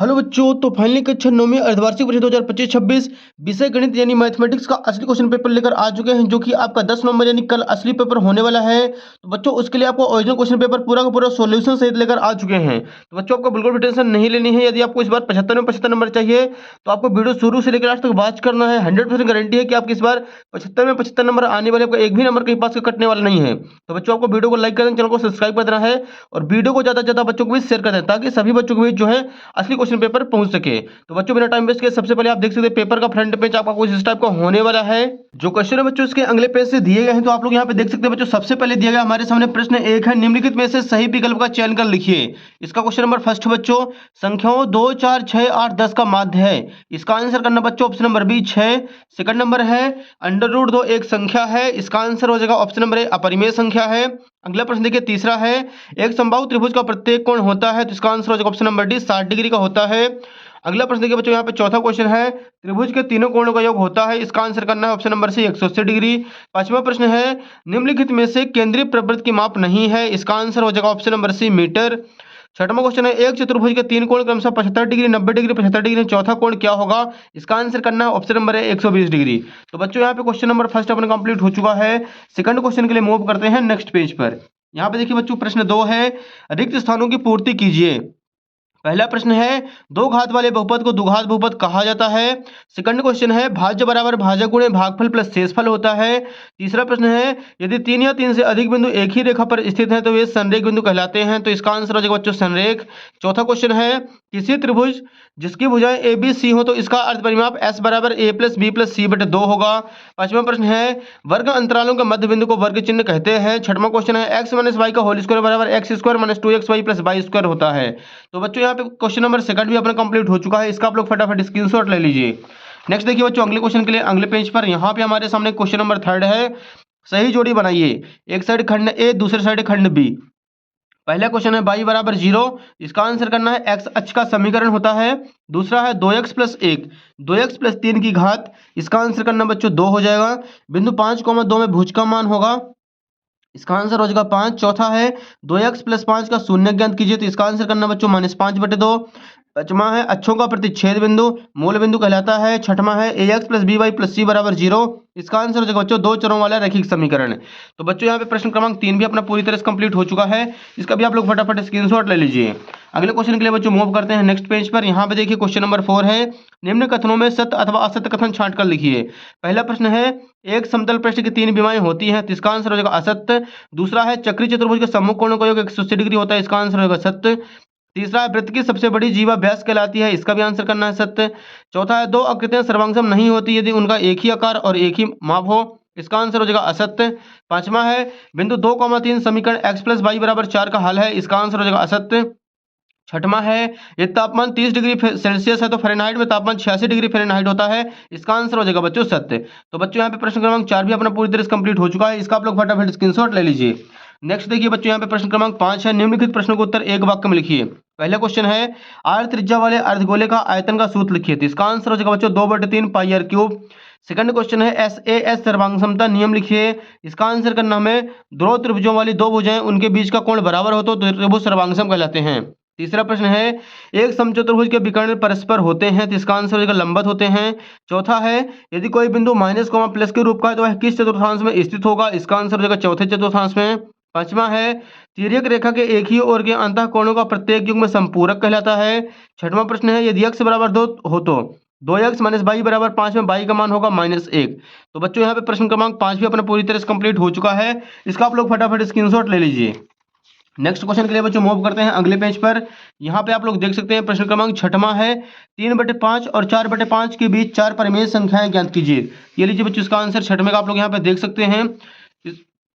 Hello बच्चों, तो finally कक्षा 9वीं अर्धवार्षिक परीक्षा 2025-26 विषय गणित यानी मैथमेटिक्स का असली क्वेश्चन पेपर लेकर आ चुके हैं, जो कि आपका 10 नवंबर यानी कल असली पेपर होने वाला है। तो बच्चों, उसके लिए आपको ओरिजिनल क्वेश्चन पेपर पूरा का पूरा सॉल्यूशन सहित लेकर आ चुके हैं। तो बच्चों, आपको बिल्कुल भी टेंशन नहीं लेनी है। यदि आपको इस बार 75 में 75 नंबर चाहिए तो आपको वीडियो शुरू से लेकर लास्ट तक वॉच करना है। 100% गारंटी है कि आपकी इस बार 75 में 75 नंबर आने वाले, आपका एक भी नंबर कहीं पास का कटने वाला नहीं है। तो बच्चों, आपको वीडियो को लाइक कर देना, चैनल को सब्सक्राइब कर देना है और वीडियो को ज़्यादा से ज़्यादा बच्चों को भी शेयर कर दें, ताकि सभी बच्चों को भी जो है असली क्वेश्चन पेपर पहुंच सके। तो बच्चों, बिना टाइम वेस्ट किए सबसे पहले आप देख सकते हैं पेपर का फ्रंट पेज आपका कुछ इस टाइप का होने वाला है। जो क्वेश्चन है बच्चों इसके अगले पेज से दिए गए हैं, तो आप लोग यहाँ पे देख सकते हैं बच्चों। सबसे पहले दिया गया हमारे सामने प्रश्न एक है, निम्नलिखित में से सही विकल्प का चयन कर लिखिए। इसका क्वेश्चन नंबर फर्स्ट बच्चों, संख्याओं 2, 4, 6, 8, 10 का माध्य है। इसका आंसर करना बच्चों option number B 6। Second number है √2 एक संख्या है। इसका आंसर हो जाएगा ऑप्शन नंबर ए अपरिमेय संख्या है। अगला प्रश्न देखिए तीसरा है, एक समबाहु त्रिभुज का प्रत्येक कोण होता है। तो इसका आंसर हो जाएगा ऑप्शन नंबर डी 60 डिग्री का होता है। अगला प्रश्न देखिए बच्चों, यहाँ पे चौथा क्वेश्चन है, त्रिभुज के तीनों कोणों का योग होता है। इसका आंसर करना है ऑप्शन नंबर सी 180 डिग्री। पांचवा प्रश्न है, निम्नलिखित में से केंद्रीय प्रवृत्त की माप नहीं है। इसका आंसर हो जाएगा ऑप्शन नंबर सी मीटर। छठवां क्वेश्चन है, एक चतुर्भुज के तीन कोण क्रमशः 75 डिग्री, 90 डिग्री, 75 डिग्री, चौथा कोण क्या होगा। इसका आंसर करना है ऑप्शन नंबर है 120 डिग्री। तो बच्चों, यहाँ पे क्वेश्चन नंबर फर्स्ट अपना कंप्लीट हो चुका है। सेकंड क्वेश्चन के लिए मूव करते हैं नेक्स्ट पेज पर। यहाँ पे देखिए बच्चों, प्रश्न 2 है, रिक्त स्थानों की पूर्ति कीजिए। पहला प्रश्न है, दो घात वाले बहुपद को द्विघात बहुपद कहा जाता है। सेकंड क्वेश्चन है, भाज्य बराबर भाजक गुणे भागफल प्लस शेषफल होता है। तीसरा प्रश्न है, यदि 3 या 3 से अधिक बिंदु एक ही रेखा पर स्थित हैं तो वे संरेख बिंदु कहलाते हैं। तो इसका आंसर हो जाएगा बच्चों संरेख। चौथा क्वेश्चन है, किसी त्रिभुज जिसकी भुजाएं ए बी सी हो तो इसका अर्ध परिमाप एस बराबर ए प्लस बी प्लस सी बटे 2 होगा। पांचवा प्रश्न है, वर्ग अंतरालों के मध्य बिंदु को वर्ग चिन्ह कहते हैं। छठवां क्वेश्चन है, एक्स माइनस वाई का होल स्क्वायर बराबर X square minus 2xy plus Y square होता है। तो बच्चों, यहाँ पे क्वेश्चन नंबर सेकंड भी अपना कंप्लीट हो चुका है। इसका आप लोग फटाफट स्क्रीनशॉट ले लीजिए। नेक्स्ट देखिए बच्चों, अगले क्वेश्चन के लिए अगले पेज पर यहाँ पे हमारे सामने क्वेश्चन नंबर थर्ड है, सही जोड़ी बनाइए। एक साइड खंड ए, दूसरे साइड खंड बी। पहला क्वेश्चन है y बराबर 0। इसका आंसर करना है x अक्ष का समीकरण होता है। दूसरा है 2x प्लस 1, 2x प्लस 3 की घात। इसका आंसर करना बच्चों 2 हो जाएगा। बिंदु 5,2 में भुज का मान होगा। इसका आंसर हो जाएगा 5। चौथा है 2x प्लस 5 का शून्य ज्ञात कीजिए। तो इसका आंसर करना बच्चों -5 बटे 2। पांचवा है अक्षों का प्रतिच्छेद बिंदु मूल बिंदु कहलाता है। छठवां है ax plus by plus c बराबर 0। इसका आंसर हो जाएगा बच्चों दो चरों वाला रैखिक समीकरण। तो बच्चों, यहाँ पे प्रश्न क्रमांक 3 भी अपना पूरी तरह से कंप्लीट हो चुका है। इसका भी आप लोग फटाफट स्क्रीनशॉट ले लीजिए। अगले क्वेश्चन के लिए बच्चों मूव करते हैं नेक्स्ट पेज पर। यहाँ पे देखिए क्वेश्चन नंबर 4 है, निम्न कथनों में सत्य अथवा असत्य कथन छांट कर लिखिए। पहला प्रश्न है, एक समतल पृष्ठ की 3 विमाएं होती हैं। तो इसका आंसर हो जाएगा असत्य। दूसरा है, चक्रीय चतुर्भुज के सम्मुख कोणों का योग 180 डिग्री होता है। इसका आंसर होगा सत्य। तीसरा है, वृत्त की सबसे बड़ी जीवा व्यास कहलाती है। इसका भी आंसर करना है सत्य। चौथा है, दो आकृतियां सर्वांगसम नहीं होती यदि उनका एक ही आकार और एक ही माप हो। इसका आंसर हो जाएगा असत्य। पांचवा है, बिंदु 2,3 समीकरण x प्लस वाई बराबर 4 का हल है। इसका आंसर हो जाएगा असत्य। छठवां है, यदि तापमान 30 डिग्री सेल्सियस है तो फ़ारेनहाइट में तापमान 86 डिग्री फ़ारेनहाइट होता है। इसका आंसर हो जाएगा बच्चों सत्य। तो बच्चों, यहाँ पे प्रश्न क्रमांक 4 भी अपना पूरी तरह से कंप्लीट हो चुका है। इसका आप लोग फटाफट स्क्रीनशॉट ले लीजिए। नेक्स्ट देखिए बच्चों, यहाँ पे प्रश्न क्रमांक 5 है, निम्नलिखित प्रश्नों को उत्तर एक वाक्य में लिखिए। पहला क्वेश्चन है, आर त्रिज्या वाले अर्धगोले का आयतन का सूत्र लिखिए। तो इसका आंसर हो जाएगा बच्चों 2/3 पाई आर क्यूब। सेकंड क्वेश्चन है, SAS सर्वांग समता नियम लिखिए। इसका आंसर करना हमें, दो त्रिभुजों वाली दो भुजाएं उनके बीच का कोण बराबर हो तो त्रिभुज सर्वांगसम कहलाते हैं। तीसरा प्रश्न है, एक समचतुर्भुज के विकर्ण परस्पर होते हैं। तो इसका आंसर हो जाएगा लंबवत होते हैं। चौथा है, यदि कोई बिंदु माइनस कॉमा प्लस के रूप का है तो वह किस चतुर्थांश में स्थित होगा। इसका आंसर हो जाएगा चौथे चतुर्थांश में। पांचवा है, तिर्यक रेखा के एक ही ओर के अंतः कोणों का प्रत्येक युग्म संपूरक कहलाता है। छठवां प्रश्न है, यदि x बराबर 2 हो तो 2x माइनस वाई बराबर 5 में y का मान होगा -1। तो बच्चों, यहाँ पे प्रश्न क्रमांक 5 भी अपना पूरी तरह से कंप्लीट हो चुका है। इसका आप लोग फटाफट स्क्रीनशॉट ले लीजिए। नेक्स्ट क्वेश्चन के लिए बच्चों मूव करते हैं अगले पेज पर। यहाँ पे आप लोग देख सकते हैं प्रश्न क्रमांक 6वां है, 3/5 और 4/5 के बीच 4 परिमेय संख्याएं ज्ञात कीजिए। ये लीजिए बच्चों, इसका आंसर 6वें का आप लोग यहाँ पे देख सकते हैं।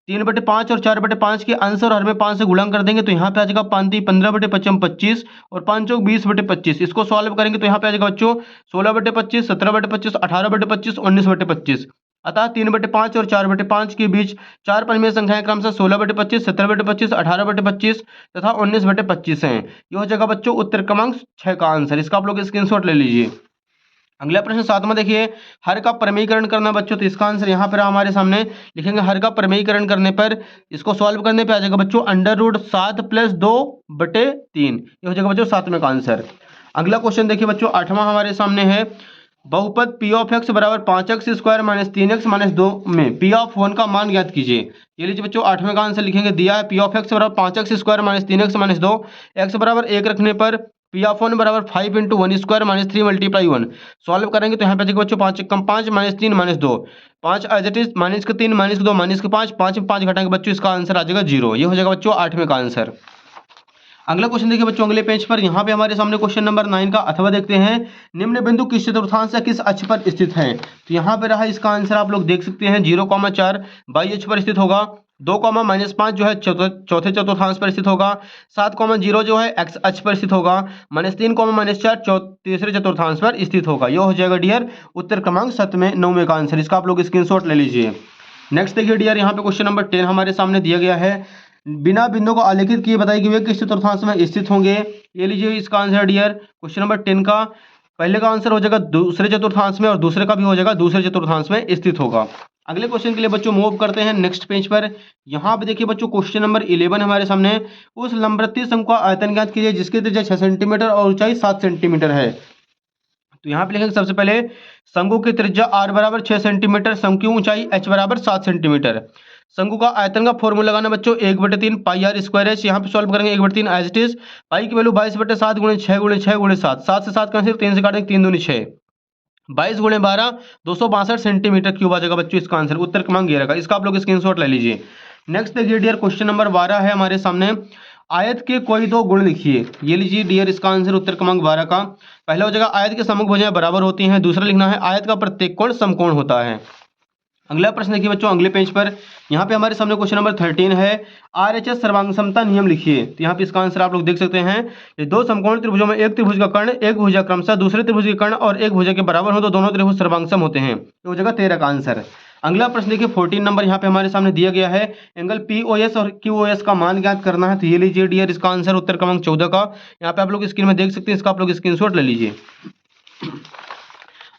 3/5 और 4/5 के अंश और हर में 5 से गुणा कर देंगे तो यहाँ पे आ जाएगा 5 15/5 25 और 5 20/25। इसको सॉल्व करेंगे तो यहाँ पे आ जाएगा बच्चों 16/25, 17/25, 18/25, 19/25। अतः 3/5 और 4/5 के बीच 4 परिमेय संख्याएं क्रमशः 16/25, 17/25, 18/25 तथा 19/25 हैं। यह हो जाएगा बच्चों उत्तर क्रमांक 6 का आंसर। इसका आप लोग स्क्रीनशॉट ले लीजिए। अगला प्रश्न 7वां देखिए, हर का प्रमेयीकरण करना बच्चों। तो इसका आंसर यहाँ पर हमारे सामने लिखेंगे, हर का प्रमेयीकरण करने पर इसको सॉल्व करने पे आ जाएगा बच्चों √7 + 2/3। ये हो जाएगा बच्चों 7वें का आंसर। अगला क्वेश्चन देखिए बच्चों, 8वां हमारे सामने है। बहुपद पी ऑफ एक्स बराबर 5x square minus 3x minus 2 में पी ऑफ 1 का मान ज्ञात कीजिए। ये लीजिए बच्चों, 8वें का आंसर लिखेंगे। दिया है पी ऑफ एक्स बराबर 5x square minus 3x minus 2, x बराबर 1 रखने पर पी ऑफ 1 बराबर 5 into 1 square minus 3 multiply 1। Solve करेंगे तो यहाँ पे देखिए बच्चों 5 कम 5 minus 3 minus 2, 5 as it is minus का 3 माइनस का 2 माइनस का 5, 5 में 5 घटाएंगे बच्चों, इसका आंसर आ जाएगा 0। ये हो जाएगा बच्चों 8वें का आंसर। अगला क्वेश्चन देखिए बच्चों अगले पेज पर, यहाँ पे हमारे सामने क्वेश्चन नंबर 9 का अथवा देखते हैं। निम्न बिंदु किस चतुर्थांश या किस अक्ष पर स्थित है? तो यहाँ पे रहा इसका आंसर, आप लोग देख सकते हैं 0,4 बाई अक्ष पर स्थित होगा। 2,-5 जो है चौथे चतुर्थांश पर स्थित होगा। 7,0 जो है एक्स अक्ष पर स्थित होगा। -3,-4 तीसरे चतुर्थांश पर स्थित होगा। यह हो जाएगा डियर उत्तर क्रमांक 9वें का आंसर। इसका आप लोग स्क्रीनशॉट ले लीजिए। नेक्स्ट देखिए डियर, यहाँ पे क्वेश्चन नंबर 10 हमारे सामने दिया गया है। बिना बिंदु को आलेखित किए बताइए कि वे किस चतुर्थांश में स्थित होंगे। ये लीजिए इसका आंसर डियर क्वेश्चन नंबर 10 का पहले का आंसर हो जाएगा दूसरे चतुर्थांश में और दूसरे का भी हो जाएगा दूसरे चतुर्थांश में स्थित होगा। अगले क्वेश्चन के लिए बच्चों मूव करते हैं नेक्स्ट पेज पर। यहाँ पे देखिए बच्चों क्वेश्चन नंबर 11 हमारे सामने। उस लंबवृत्तीय शंकु का आयतन ज्ञात कीजिए जिसकी त्रिज्या 6 सेंटीमीटर और ऊंचाई 7 सेंटीमीटर है। तो यहाँ पे लिखेंगे सबसे पहले शंकु की त्रिज्या r बराबर 6 सेंटीमीटर, शंकु की ऊंचाई h बराबर 7 सेंटीमीटर। शंकु का आयतन का फॉर्मूला लगाना बच्चों 1/3 पाई आर स्क्वायर है। यहाँ पे सॉल्व करेंगे 1/3 एज इट इज। पाई की वैल्यू 22/7 गुणे 6 गुणे 6 गुणे 7, 7 से 7 कैंसिल, 3 से काटेंगे 3 दूनी 6, 22 गुणे 12 262 सेंटीमीटर क्यूब आ जाएगा बच्चों इसका आंसर। उत्तर क्रमांक 11 का। इसका आप लोग स्क्रीनशॉट ले लीजिए। नेक्स्ट देखिए डियर क्वेश्चन नंबर 12 है हमारे सामने। आयत के कोई दो गुण लिखिए। ये लीजिए डियर इसका आंसर उत्तर क्रमांक 12 का। पहला हो जाएगा आयत के सम्मुख भुजाएं बराबर होती हैं। दूसरा लिखना है आयत का प्रत्येक कोण समकोण होता है। अगला प्रश्न देखिए बच्चों अगले पेज पर। यहाँ पे हमारे सामने क्वेश्चन नंबर 13 है। आरएचएस सर्वांग समता नियम लिखिए। तो यहाँ पे इसका आंसर आप लोग देख सकते हैं। ये दो समकोण त्रिभुजों में एक त्रिभुज का कर्ण एक भुजा क्रमशः दूसरे त्रिभुज के कर्ण और एक भुजा के बराबर हो तो दोनों त्रिभुज सर्वांगसम होते हैं। ये हो जाएगा 13 का आंसर। अगला प्रश्न देखिए 14 नंबर यहाँ पे हमारे सामने दिया गया है। एंगल पीओएस और क्यूओएस का मान ज्ञात करना है। तो ये लीजिए डियर इसका आंसर उत्तर क्रमांक 14 का। यहाँ पे आप लोग स्क्रीन में देख सकते हैं। इसका आप लोग स्क्रीनशॉट ले लीजिए।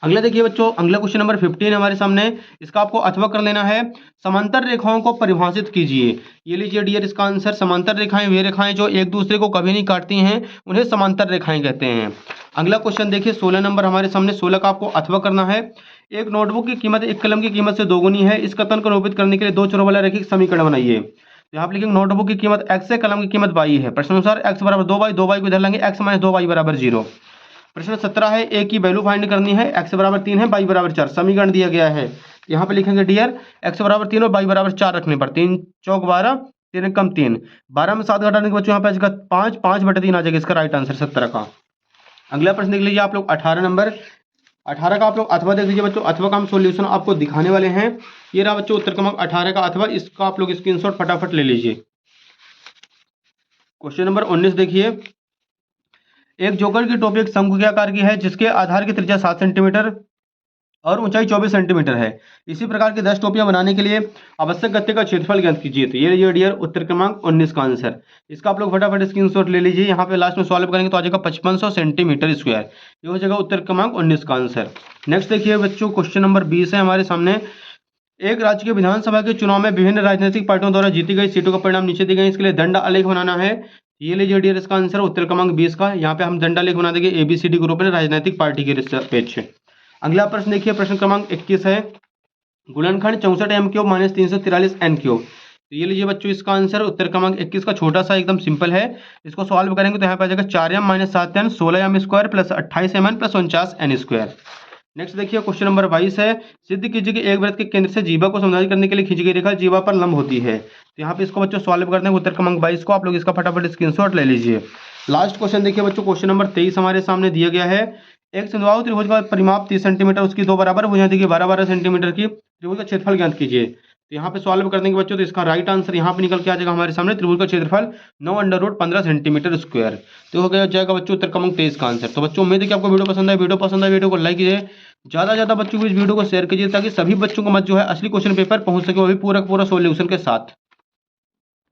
अगला देखिए बच्चों अगला क्वेश्चन नंबर 15 हमारे सामने। इसका आपको अथवा कर लेना है। समांतर रेखाओं को परिभाषित कीजिए। ये लीजिए डियर इसका आंसर। समांतर रेखाएं वे रेखाएं जो एक दूसरे को कभी नहीं काटती हैं, उन्हें समांतर रेखाएं कहते हैं। अगला क्वेश्चन देखिए 16 नंबर हमारे सामने। 16 का आपको अथवा करना है। एक नोटबुक की कीमत एक कलम की कीमत से दोगुनी है। इस कथन को निरूपित करने के लिए दो चरों वाला रैखिक समीकरण बनाइए। तो यहाँ पे लिखेंगे नोटबुक की कीमत x है, कलम की कीमत y है। प्रश्न अनुसार x बराबर 2y, 2y को इधर लेंगे, x माइनस 2y बराबर 0। प्रश्न 17 है। a की वैल्यू फाइंड करनी है। x बराबर 3 है, y बराबर 4। समीकरण दिया गया है। यहाँ पे लिखेंगे डियर x बराबर 3 और y बराबर 4 रखने पर 3 चौक 12, 3 कम 3, 12 में 7 घटाने के बच्चों यहाँ पे आएगा 5, 5/3 आ जाएगा इसका राइट आंसर 17 का। अगला प्रश्न देख लीजिए आप लोग 18 नंबर। 18 का आप लोग अथवा देख लीजिए बच्चों। अथवा का हम सॉल्यूशन आपको दिखाने वाले हैं। ये रहा बच्चों उत्तर क्रमांक 18 का अथवा। इसका आप लोग स्क्रीनशॉट फटाफट ले लीजिए। क्वेश्चन नंबर 19 देखिए। एक जोकर की टोपी एक शंकु के आकार की है जिसके आधार की त्रिज्या 7 सेंटीमीटर और ऊंचाई 24 सेंटीमीटर है। इसी प्रकार की 10 टोपियां बनाने के लिए आवश्यक गत्ते का क्षेत्रफल ज्ञात कीजिए। तो ये लीजिए डियर उत्तर क्रमांक 19 का आंसर। इसका आप लोग फटाफट स्क्रीनशॉट ले लीजिए। यहाँ पे लास्ट में सॉल्व करेंगे तो आ जाएगा 5500 सेंटीमीटर स्क्वायर। ये हो जाएगा उत्तर क्रमांक 19 का आंसर। नेक्स्ट देखिए बच्चों क्वेश्चन नंबर 20 है हमारे सामने। एक राज्य के विधानसभा के चुनाव में विभिन्न राजनीतिक पार्टियों द्वारा जीती गई सीटों का परिणाम नीचे दिए गए। इसके लिए दंड आलेख बनाना है। ये लीजिए डियर इसका आंसर उत्तर क्रमांक 20 का। यहाँ पे हम दंड आलेख बना देंगे ABCD ग्रुप में राजनीतिक पार्टी के पेज से। अगला प्रश्न देखिए प्रश्न क्रमांक 21 है। गुणनखंड 64 m³ माइनस 343 n³। तो ये लीजिए बच्चों इसका आंसर उत्तर क्रमांक 21 का। छोटा सा एकदम सिंपल है। इसको सॉल्व करेंगे तो यहाँ पे आ जाएगा 4m minus 7n 16m square plus 28mn plus 49n square. Next देखिए क्वेश्चन नंबर 22 है। सिद्ध कीजिए कि एक वृत्त के केंद्र से जीवा को समानांतर करने के लिए खींची गई रेखा जीवा पर लंब होती है। तो यहाँ पे इसको बच्चों सॉल्व करते हैं उत्तर क्रमांक 22 को। आप लोग इसका फटाफट स्क्रीनशॉट ले लीजिए। लास्ट क्वेश्चन देखिए बच्चों क्वेश्चन नंबर 23 हमारे सामने दिया गया है। एक समबाहु त्रिभुज का परिमाप 30 सेंटीमीटर, उसकी दो बराबर भुजाएं दी गई 12-12 सेंटीमीटर की। त्रिभुज का क्षेत्रफल ज्ञात कीजिए। तो यहाँ पे सॉल्व कर देंगे बच्चों तो इसका राइट आंसर यहाँ पे निकल के आ जाएगा हमारे सामने। त्रिभुज का क्षेत्रफल 9√15 सेंटीमीटर स्क्वायर। तो हो गया जाएगा बच्चों उत्तर क्रमांक 23 का आंसर। तो बच्चों उम्मीद है कि आपको वीडियो पसंद है। वीडियो को लाइक कीजिए, ज़्यादा से ज़्यादा बच्चों को इस वीडियो को शेयर कीजिए ताकि सभी बच्चों को मत जो है असली क्वेश्चन पेपर पहुँच सके, वो भी पूरा सॉल्यूशन के साथ।